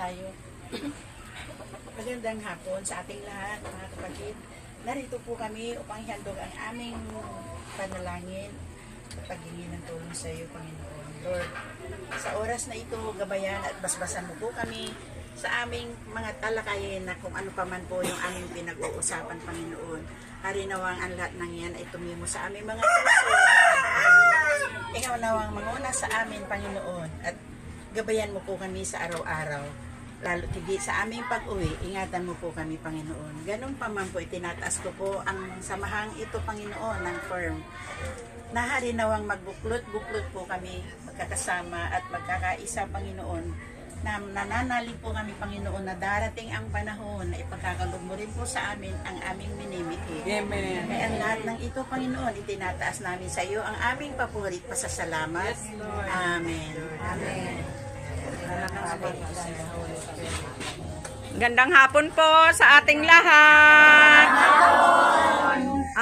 tayo. Magandang hapon sa ating lahat, mga kapatid. Narito po kami upang ihandog ang aming panalangin at paghingi ng tulong sa iyo, Panginoon. Lord, sa oras na ito, gabayan at basbasan mo po kami sa aming mga talakayin na kung ano pa man po yung aming pinag-uusapan, Panginoon. Harinawang ang lahat ng yan ay tumimo sa aming mga puso. Ikaw nawang manguna sa amin, Panginoon, at gabayan mo po kami sa araw-araw. Lalo tigit sa aming pag-uwi, ingatan mo po kami, Panginoon. Ganun pa man po, itinataas ko po ang samahang ito, Panginoon, ng firm. Nahari nawang magbuklot-buklot po kami, magkakasama at magkakaisa, Panginoon. Na nananalig po kami, Panginoon, na darating ang panahon na ipagkakaloob mo rin po sa amin ang aming minimiti. Amen. Kaya ang lahat ng ito, Panginoon, itinataas namin sa iyo ang aming papurit pasasalamat. Yes, Lord. Amen. Amen. Gandang hapon po sa ating lahat.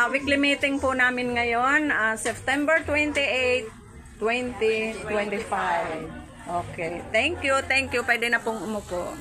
Weekly meeting po namin ngayon, September 28, 2025. Okay. Thank you. Thank you. Pwede na pong umupo.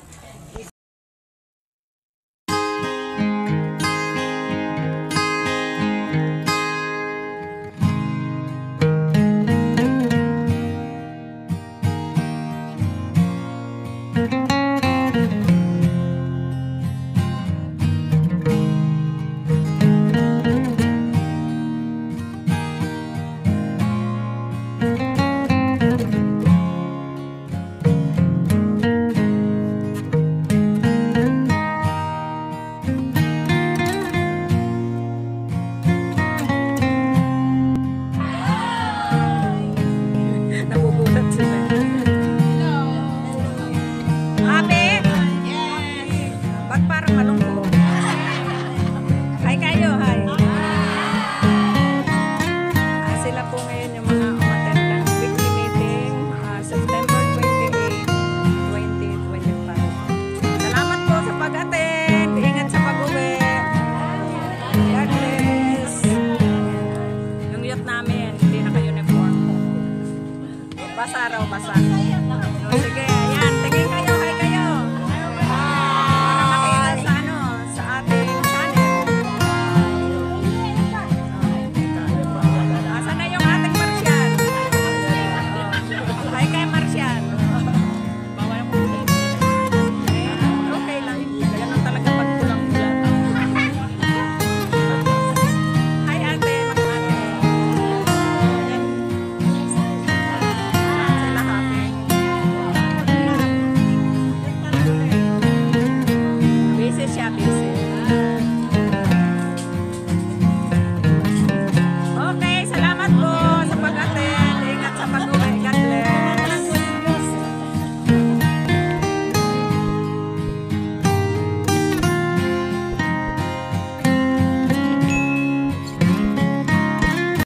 Basa raw, basa.